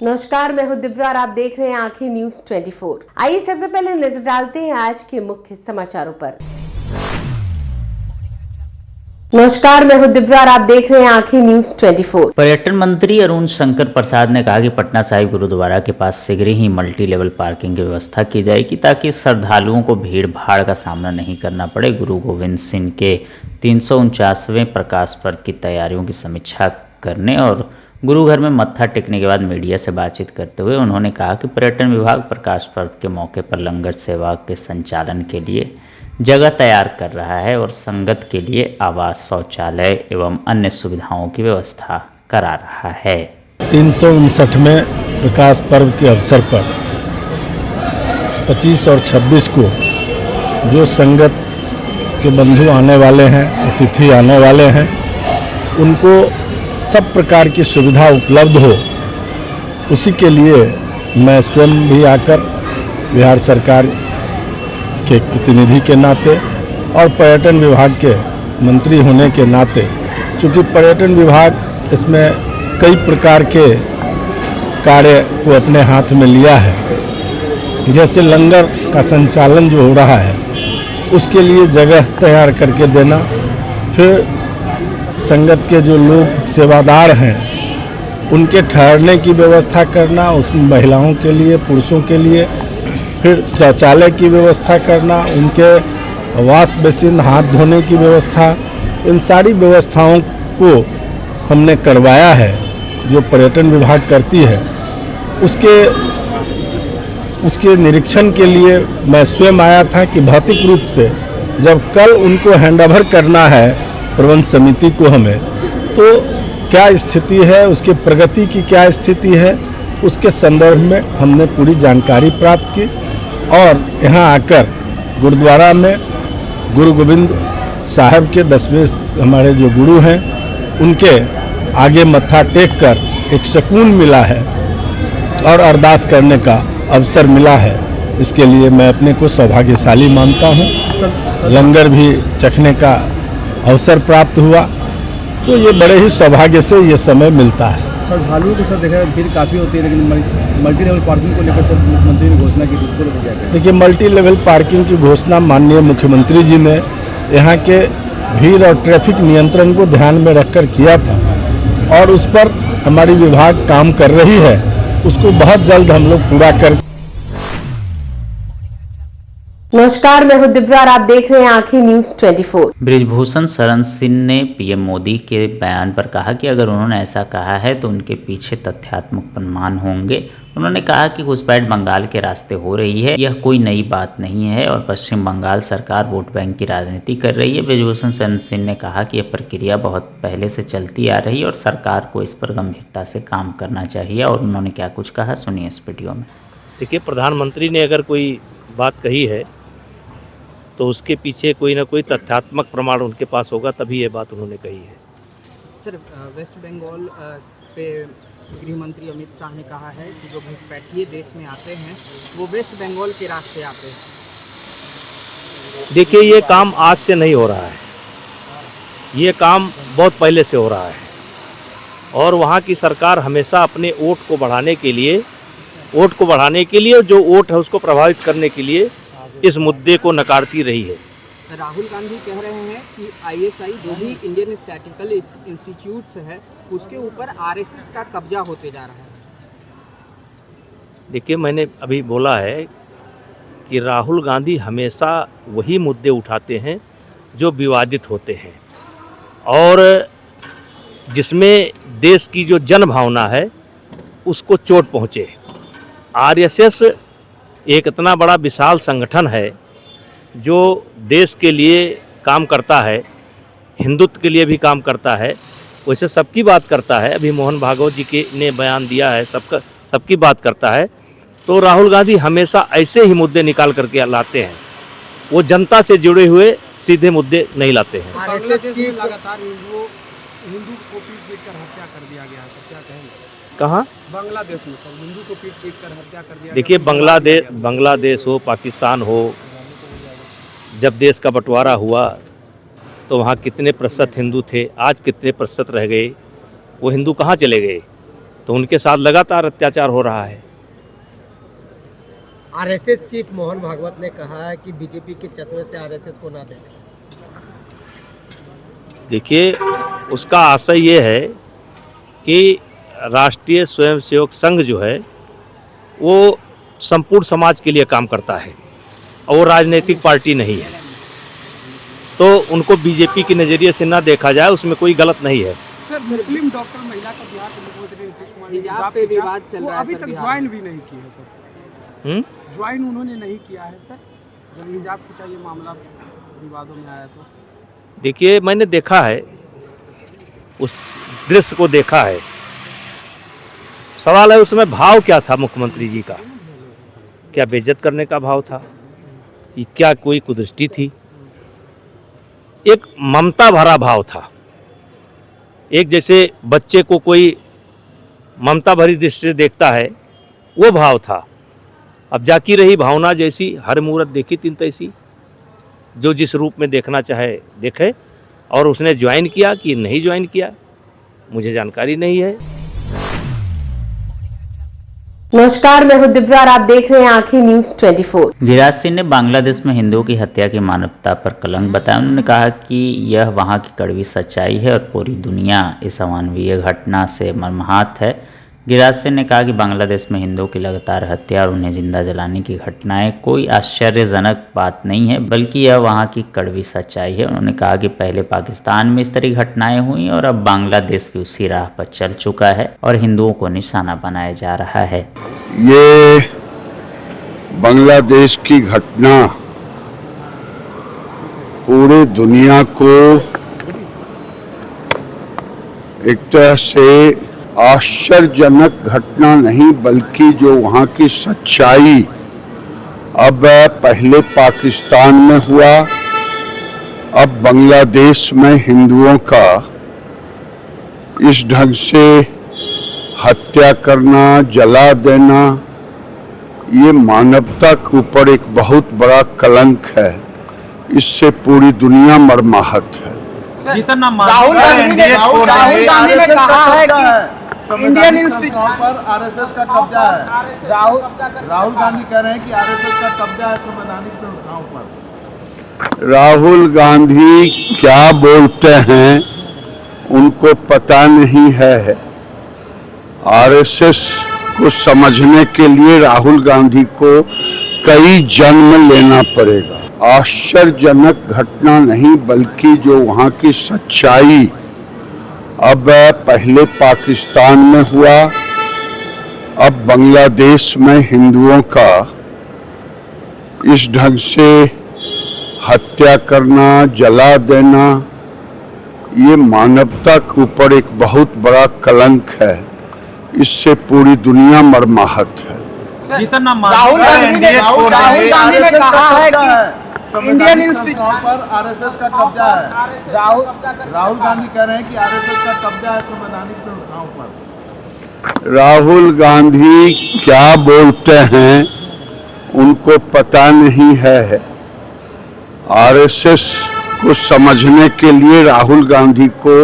नमस्कार, मैं हूं दिव्या और आप देख रहे हैं आंखें न्यूज 24। आइए सबसे पहले नजर डालते हैं आज के मुख्य समाचारों पर। नमस्कार, मैं हूं दिव्या और आप देख रहे हैं आंखें न्यूज 24। पर्यटन मंत्री अरुण शंकर प्रसाद ने कहा कि पटना साहिब गुरुद्वारा के पास शीघ्र ही मल्टी लेवल पार्किंग की व्यवस्था की जाएगी ताकि श्रद्धालुओं को भीड़ भाड़ का सामना नहीं करना पड़े। गुरु गोविंद सिंह के 349वें प्रकाश पर्व की तैयारियों की समीक्षा करने और गुरु घर में मत्था टेकने के बाद मीडिया से बातचीत करते हुए उन्होंने कहा कि पर्यटन विभाग प्रकाश पर्व के मौके पर लंगर सेवा के संचालन के लिए जगह तैयार कर रहा है और संगत के लिए आवास, शौचालय एवं अन्य सुविधाओं की व्यवस्था करा रहा है। 359वें प्रकाश पर्व के अवसर पर 25 और 26 को जो संगत के बंधु आने वाले हैं, अतिथि आने वाले हैं, उनको सब प्रकार की सुविधा उपलब्ध हो, उसी के लिए मैं स्वयं भी आकर बिहार सरकार के प्रतिनिधि के नाते और पर्यटन विभाग के मंत्री होने के नाते, चूँकि पर्यटन विभाग इसमें कई प्रकार के कार्य को अपने हाथ में लिया है, जैसे लंगर का संचालन जो हो रहा है उसके लिए जगह तैयार करके देना, फिर संगत के जो लोग सेवादार हैं उनके ठहरने की व्यवस्था करना, उसमें महिलाओं के लिए, पुरुषों के लिए, फिर शौचालय की व्यवस्था करना, उनके वॉश बेसिन, हाथ धोने की व्यवस्था, इन सारी व्यवस्थाओं को हमने करवाया है जो पर्यटन विभाग करती है। उसके निरीक्षण के लिए मैं स्वयं आया था कि भौतिक रूप से जब कल उनको हैंडओवर करना है प्रबंध समिति को हमें, तो क्या स्थिति है, उसकी प्रगति की क्या स्थिति है, उसके संदर्भ में हमने पूरी जानकारी प्राप्त की और यहाँ आकर गुरुद्वारा में गुरु गोविंद साहब के 10वें हमारे जो गुरु हैं उनके आगे मत्था टेक कर एक सुकून मिला है और अरदास करने का अवसर मिला है। इसके लिए मैं अपने को सौभाग्यशाली मानता हूँ। लंगर भी चखने का अवसर प्राप्त हुआ, तो ये बड़े ही सौभाग्य से ये समय मिलता है। श्रद्धालुओं के साथ देखा जाए भीड़ काफ़ी होती है, लेकिन मल्टी लेवल पार्किंग को लेकर सर मुख्यमंत्री ने घोषणा की, इसको लेकर क्या कहें? देखिए, मल्टी लेवल पार्किंग की घोषणा माननीय मुख्यमंत्री जी ने यहाँ के भीड़ और ट्रैफिक नियंत्रण को ध्यान में रखकर किया था और उस पर हमारी विभाग काम कर रही है। उसको बहुत जल्द हम लोग पूरा कर। नमस्कार, मैं हूं दिव्या और आप देख रहे हैं आंखें न्यूज 24। बृजभूषण शरण सिंह ने पीएम मोदी के बयान पर कहा कि अगर उन्होंने ऐसा कहा है तो उनके पीछे तथ्यात्मक प्रमाण होंगे। उन्होंने कहा कि घुसपैठ बंगाल के रास्ते हो रही है, यह कोई नई बात नहीं है और पश्चिम बंगाल सरकार वोट बैंक की राजनीति कर रही है। बृजभूषण शरण सिंह ने कहा कि यह प्रक्रिया बहुत पहले से चलती आ रही है और सरकार को इस पर गंभीरता से काम करना चाहिए। और उन्होंने क्या कुछ कहा, सुनिए इस वीडियो में। देखिए, प्रधानमंत्री ने अगर कोई बात कही है तो उसके पीछे कोई ना कोई तथ्यात्मक प्रमाण उनके पास होगा, तभी ये बात उन्होंने कही है। सर, वेस्ट बंगाल पे गृह मंत्री अमित शाह ने कहा है कि जो घुसपैठिए देश में आते हैं वो वेस्ट बंगाल के रास्ते आते हैं। देखिए, ये काम आज से नहीं हो रहा है, ये काम बहुत पहले से हो रहा है और वहाँ की सरकार हमेशा अपने वोट को बढ़ाने के लिए जो वोट है उसको प्रभावित करने के लिए इस मुद्दे को नकारती रही है। राहुल गांधी कह रहे हैं कि ISI जो भी इंडियन स्टैटिस्टिकल इंस्टीट्यूट्स है उसके ऊपर RSS का कब्जा होते जा रहा है। देखिए, मैंने अभी बोला है कि राहुल गांधी हमेशा वही मुद्दे उठाते हैं जो विवादित होते हैं और जिसमें देश की जो जन भावना है उसको चोट पहुँचे। RSS एक इतना बड़ा विशाल संगठन है जो देश के लिए काम करता है, हिंदुत्व के लिए भी काम करता है, वैसे सबकी बात करता है। अभी मोहन भागवत जी ने बयान दिया है, सबकी बात करता है। तो राहुल गांधी हमेशा ऐसे ही मुद्दे निकाल करके लाते हैं, वो जनता से जुड़े हुए सीधे मुद्दे नहीं लाते हैं। लगातार हिंदू को पीट कर हत्या कर दिया गया है, तो क्या कहेंगे? कहाँ? बांग्लादेश में सर, हिंदू को पीट कर हत्या कर दिया। देखिए, बांग्लादेश हो, पाकिस्तान हो, जब देश का बंटवारा हुआ तो वहाँ कितने प्रतिशत हिंदू थे, आज कितने प्रतिशत रह गए, वो हिंदू कहाँ चले गए? तो उनके साथ लगातार अत्याचार हो रहा है। आरएसएस चीफ मोहन भागवत ने कहा है कि बीजेपी के चश्मे से आरएसएस को ना देखें। देखिए, उसका आशय ये है कि राष्ट्रीय स्वयंसेवक संघ जो है वो संपूर्ण समाज के लिए काम करता है और वो राजनीतिक पार्टी नहीं है, तो उनको बीजेपी के नज़रिए से ना देखा जाए, उसमें कोई गलत नहीं है। सर, मुस्लिम डॉक्टर महिला का बिहार के मुख्यमंत्री नीतीश कुमार ने हिजाब पे विवाद चल रहा है, अभी सर, तक बिहार ज्वाइन में। भी नहीं किया है सर। हम्म? उन्होंने नहीं किया है सर, जब हिजाब खींचा ये मामला विवादों में आया तो। देखिए, मैंने देखा है, उस दृश्य को देखा है। सवाल है उसमें भाव क्या था मुख्यमंत्री जी का? क्या बेइज्जत करने का भाव था? ये क्या कोई कुदृष्टि थी? एक ममता भरा भाव था, एक जैसे बच्चे को कोई ममता भरी दृष्टि से देखता है, वो भाव था। अब जाकी रही भावना जैसी, हर मूरत देखी तिन तैसी, जो जिस रूप में देखना चाहे देखे। और उसने ज्वाइन किया कि नहीं ज्वाइन किया, मुझे जानकारी नहीं है। नमस्कार, मैं हूं दिव्या और आप देख रहे हैं आंखें न्यूज 24। गिरिराज सिंह ने बांग्लादेश में हिंदुओं की हत्या की मानवता पर कलंक बताया। उन्होंने कहा कि यह वहां की कड़वी सच्चाई है और पूरी दुनिया इस अमानवीय घटना से मर्माहत है। गिरिराज सिंह ने कहा कि बांग्लादेश में हिंदुओं की लगातार हत्या और उन्हें जिंदा जलाने की घटनाएं कोई आश्चर्यजनक बात नहीं है, बल्कि यह वहां की कड़वी सच्चाई है। उन्होंने कहा कि पहले पाकिस्तान में इस तरह की घटनाएं हुई और अब बांग्लादेश भी उसी राह पर चल चुका है और हिंदुओं को निशाना बनाया जा रहा है। ये बांग्लादेश की घटना पूरी दुनिया को एक तरह से आश्चर्यजनक घटना नहीं, बल्कि जो वहाँ की सच्चाई, अब पहले पाकिस्तान में हुआ, अब बांग्लादेश में हिंदुओं का इस ढंग से हत्या करना, जला देना, ये मानवता के ऊपर एक बहुत बड़ा कलंक है। इससे पूरी दुनिया मर्माहत है। राहुल गांधी ने कहा है कि इंडियन इंस्टीट्यूट पर आरएसएस का कब्जा है। राहुल गांधी कह रहे हैं कि आरएसएस का कब्जा है संवैधानिक संस्थाओं पर। राहुल गांधी क्या बोलते हैं उनको पता नहीं है। आरएसएस को समझने के लिए राहुल गांधी को कई जन्म लेना पड़ेगा। आश्चर्यजनक घटना नहीं, बल्कि जो वहाँ की सच्चाई, अब पहले पाकिस्तान में हुआ, अब बांग्लादेश में हिंदुओं का इस ढंग से हत्या करना, जला देना, ये मानवता के ऊपर एक बहुत बड़ा कलंक है। इससे पूरी दुनिया मर्माहत है। राहुल गांधी ने कहा है कि इंडियन इंस्टीट्यूट पर आरएसएस का कब्जा है। राहुल गांधी कह रहे हैं कि आरएसएस का कब्जा है संवैधानिक संस्थाओं पर। राहुल गांधी क्या बोलते हैं उनको पता नहीं है। आरएसएस को समझने के लिए राहुल गांधी को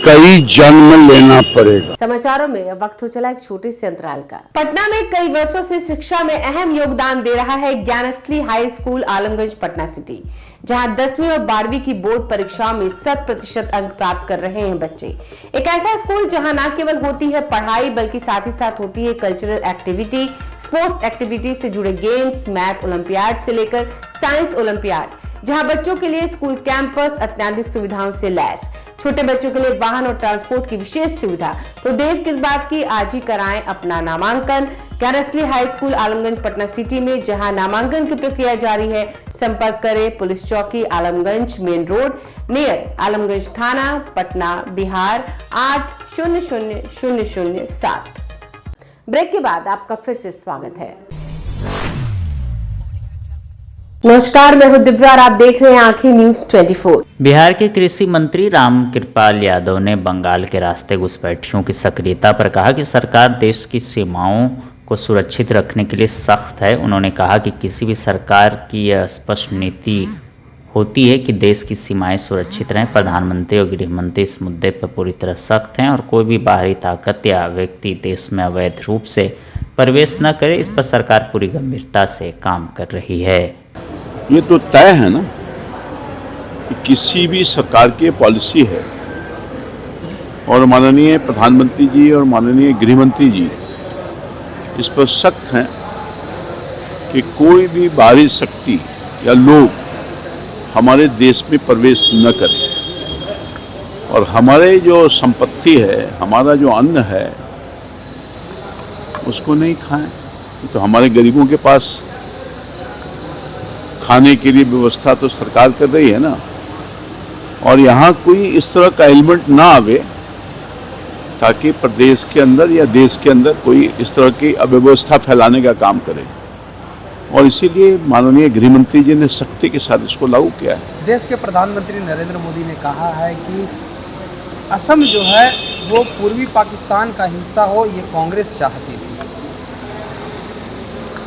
कई जन्म लेना पड़ेगा। समाचारों में अब वक्त हो चला एक छोटे से अंतराल का। पटना में कई वर्षों से शिक्षा में अहम योगदान दे रहा है Gyansthali high school Alamganj Patna city, जहां 10वीं और 12वीं की बोर्ड परीक्षाओं में 100% अंक प्राप्त कर रहे हैं बच्चे। एक ऐसा स्कूल जहां न केवल होती है पढ़ाई, बल्कि साथ ही साथ होती है कल्चरल एक्टिविटी, स्पोर्ट्स एक्टिविटी से जुड़े गेम्स, मैथ ओलंपियाड से लेकर साइंस ओलंपियाड, जहां बच्चों के लिए स्कूल कैंपस अत्याधुनिक सुविधाओं से लैस, छोटे बच्चों के लिए वाहन और ट्रांसपोर्ट की विशेष सुविधा। तो देर किस बात की, आज ही कराएं अपना नामांकन Gyansthali high school Alamganj Patna city में, जहां नामांकन की प्रक्रिया जारी है। संपर्क करें पुलिस चौकी Alamganj main road near Alamganj थाना पटना बिहार 800007। ब्रेक के बाद आपका फिर से स्वागत है। नमस्कार, मैं हूं दिव्या और आप देख रहे हैं आंखें न्यूज 24। बिहार के कृषि मंत्री रामकृपाल यादव ने बंगाल के रास्ते घुसपैठियों की सक्रियता पर कहा कि सरकार देश की सीमाओं को सुरक्षित रखने के लिए सख्त है। उन्होंने कहा कि किसी भी सरकार की यह स्पष्ट नीति होती है कि देश की सीमाएं सुरक्षित रहें। प्रधानमंत्री और गृह मंत्री इस मुद्दे पर पूरी तरह सख्त हैं और कोई भी बाहरी ताकत या व्यक्ति देश में अवैध रूप से प्रवेश न करे, इस पर सरकार पूरी गंभीरता से काम कर रही है। ये तो तय है ना कि किसी भी सरकार की पॉलिसी है और माननीय प्रधानमंत्री जी और माननीय गृह मंत्री जी इस पर सख्त हैं कि कोई भी बाहरी शक्ति या लोग हमारे देश में प्रवेश न करें और हमारे जो संपत्ति है, हमारा जो अन्न है, उसको नहीं खाएं। तो हमारे गरीबों के पास खाने के लिए व्यवस्था तो सरकार कर रही है ना, और यहाँ कोई इस तरह का एलिमेंट ना आवे ताकि प्रदेश के अंदर या देश के अंदर कोई इस तरह की अव्यवस्था फैलाने का काम करे। और इसीलिए माननीय गृह मंत्री जी ने सख्ती के साथ इसको लागू किया है। देश के प्रधानमंत्री नरेंद्र मोदी ने कहा है कि असम जो है वो पूर्वी पाकिस्तान का हिस्सा हो, ये कांग्रेस चाहती थी।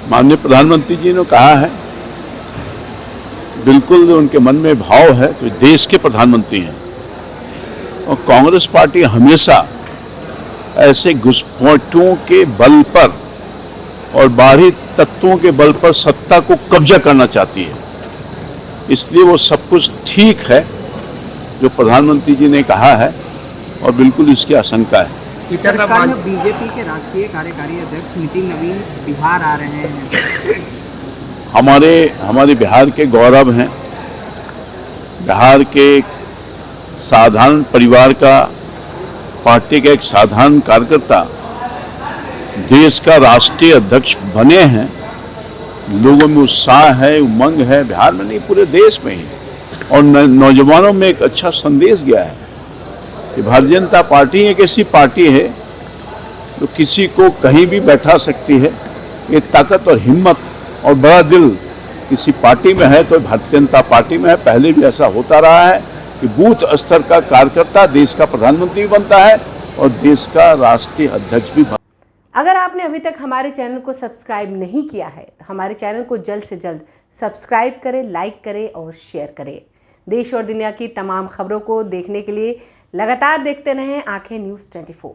माननीय प्रधानमंत्री जी ने कहा है, बिल्कुल उनके मन में भाव है, तो देश के प्रधानमंत्री हैं और कांग्रेस पार्टी हमेशा ऐसे घुसपैठियों के बल पर और बाहरी तत्वों के बल पर सत्ता को कब्जा करना चाहती है। इसलिए वो सब कुछ ठीक है जो प्रधानमंत्री जी ने कहा है और बिल्कुल इसकी आशंका है। सरकार में बीजेपी के राष्ट्रीय कार्यकारी अध्यक्ष नितिन नवीन बिहार आ रहे हैं। हमारे बिहार के गौरव हैं। बिहार के साधारण परिवार का, पार्टी का एक साधारण कार्यकर्ता देश का राष्ट्रीय अध्यक्ष बने हैं। लोगों में उत्साह है, उमंग है, बिहार में नहीं पूरे देश में ही, और नौजवानों में एक अच्छा संदेश गया है कि भारतीय जनता पार्टी एक ऐसी पार्टी है जो किसी को कहीं भी बैठा सकती है। ये ताकत और हिम्मत और बड़ा दिल किसी पार्टी में है तो भारतीय जनता पार्टी में है। पहले भी ऐसा होता रहा है कि बूथ स्तर का कार्यकर्ता देश का प्रधानमंत्री बनता है और देश का राष्ट्रीय अध्यक्ष भी। अगर आपने अभी तक हमारे चैनल को सब्सक्राइब नहीं किया है तो हमारे चैनल को जल्द से जल्द सब्सक्राइब करें, लाइक करें और शेयर करें। देश और दुनिया की तमाम खबरों को देखने के लिए लगातार देखते रहें आंखें न्यूज़ 24।